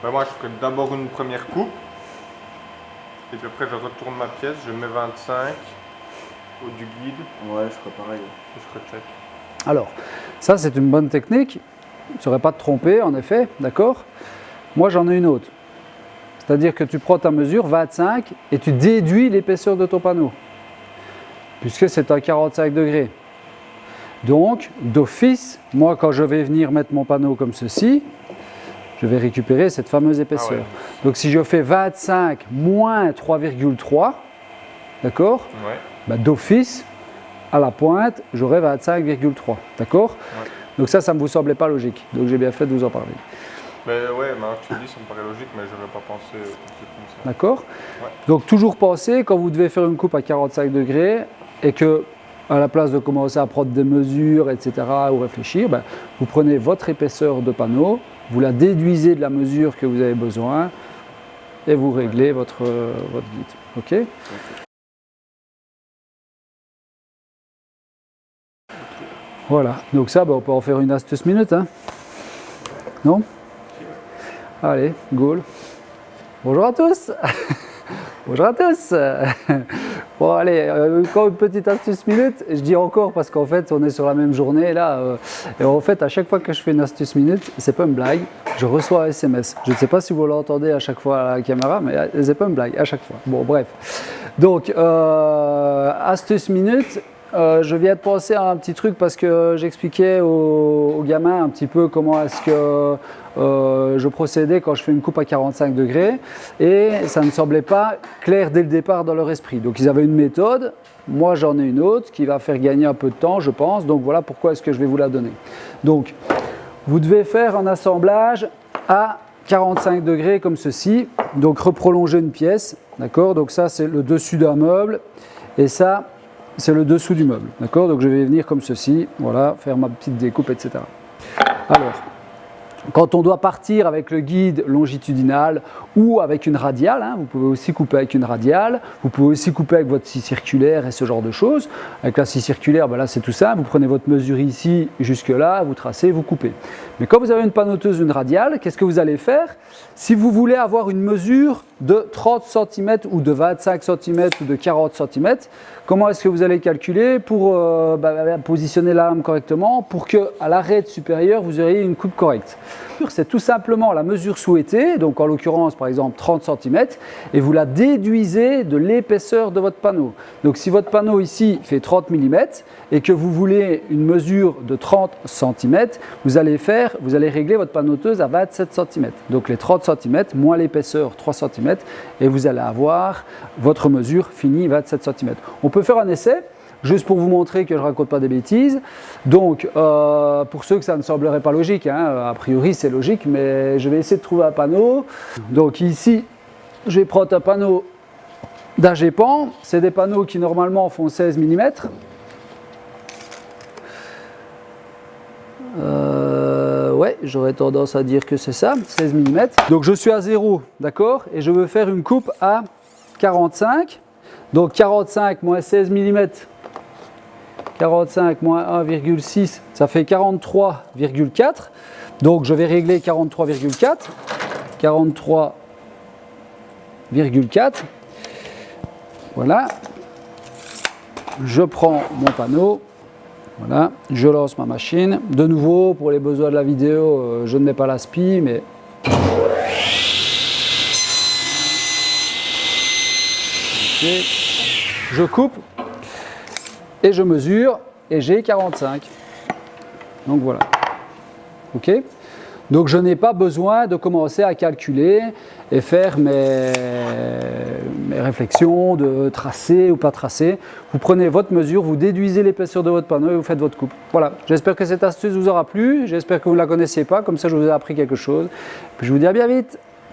Ben moi, je ferai d'abord une première coupe. Et puis après, je retourne ma pièce, je mets 25 au du guide. Ouais, je ferai pareil. Et je recheck. Alors, ça c'est une bonne technique. Tu ne saurais pas te tromper, en effet, d'accord? Moi, j'en ai une autre. C'est-à-dire que tu prends ta mesure, 25, et tu déduis l'épaisseur de ton panneau. Puisque c'est à 45 degrés. Donc, d'office, moi, quand je vais venir mettre mon panneau comme ceci, je vais récupérer cette fameuse épaisseur. Ah ouais. Donc, si je fais 25 moins 3,3, d'accord? Ouais. Bah, d'office, à la pointe, j'aurai 25,3, d'accord? Ouais. Donc ça ne vous semblait pas logique. Donc j'ai bien fait de vous en parler. Ben ouais, maintenant que tu le dis, ça me paraît logique, mais je n'aurais pas pensé tout de suite comme ça. D'accord? Ouais. Donc toujours pensez, quand vous devez faire une coupe à 45 degrés, et que à la place de commencer à prendre des mesures, etc., ou réfléchir, ben, vous prenez votre épaisseur de panneau, vous la déduisez de la mesure que vous avez besoin, et vous réglez votre guide. Ok? Voilà, donc ça, on peut en faire une astuce minute, hein? Non? Allez, goal. Bonjour à tous. Bonjour à tous. Bon, allez, encore une petite astuce minute. Je dis encore parce qu'en fait, on est sur la même journée là. Et en fait, à chaque fois que je fais une astuce minute, c'est pas une blague. Je reçois un SMS. Je ne sais pas si vous l'entendez à chaque fois à la caméra, mais c'est pas une blague à chaque fois. Bon, bref. Donc, astuce minute. Je viens de penser à un petit truc parce que j'expliquais aux gamins un petit peu comment est-ce que je procédais quand je fais une coupe à 45 degrés et ça ne semblait pas clair dès le départ dans leur esprit. Donc ils avaient une méthode, moi j'en ai une autre qui va faire gagner un peu de temps je pense, donc voilà pourquoi est-ce que je vais vous la donner. Donc vous devez faire un assemblage à 45 degrés comme ceci, donc reprolonger une pièce, d'accord? Donc ça c'est le dessus d'un meuble et ça c'est le dessous du meuble, d'accord? Donc je vais venir comme ceci, voilà, faire ma petite découpe, etc. Alors, quand on doit partir avec le guide longitudinal ou avec une radiale, hein, vous pouvez aussi couper avec une radiale, vous pouvez aussi couper avec votre scie circulaire et ce genre de choses. Avec la scie circulaire, ben là c'est tout simple, vous prenez votre mesure ici jusque là, vous tracez, vous coupez. Mais quand vous avez une panneauteuse, une radiale, qu'est-ce que vous allez faire? Si vous voulez avoir une mesure de 30 cm ou de 25 cm ou de 40 cm, comment est-ce que vous allez calculer pour positionner la lame correctement pour qu'à l'arête supérieure, vous ayez une coupe correcte? C'est tout simplement la mesure souhaitée, donc en l'occurrence par exemple 30 cm, et vous la déduisez de l'épaisseur de votre panneau. Donc si votre panneau ici fait 30 mm et que vous voulez une mesure de 30 cm, vous allez régler votre panneauteuse à 27 cm. Donc les 30 cm moins l'épaisseur 3 cm et vous allez avoir votre mesure finie 27 cm. On peut faire un essai. Juste pour vous montrer que je ne raconte pas des bêtises. Donc, pour ceux que ça ne semblerait pas logique, hein, a priori c'est logique, mais je vais essayer de trouver un panneau. Donc ici, je vais prendre un panneau d'Agepan. C'est des panneaux qui normalement font 16 mm. Ouais, j'aurais tendance à dire que c'est ça, 16 mm. Donc je suis à 0, d'accord? Et je veux faire une coupe à 45. Donc 45 moins 16 mm. 45 moins 1,6, ça fait 43,4. Donc je vais régler 43,4. 43,4. Voilà. Je prends mon panneau. Voilà. Je lance ma machine. De nouveau, pour les besoins de la vidéo, je ne mets pas la spie, mais. Okay. Je coupe. Et je mesure et j'ai 45. Donc voilà. Ok? Donc je n'ai pas besoin de commencer à calculer et faire mes réflexions de tracer ou pas tracer. Vous prenez votre mesure, vous déduisez l'épaisseur de votre panneau et vous faites votre coupe. Voilà. J'espère que cette astuce vous aura plu. J'espère que vous ne la connaissiez pas. Comme ça, je vous ai appris quelque chose. Puis je vous dis à bien vite.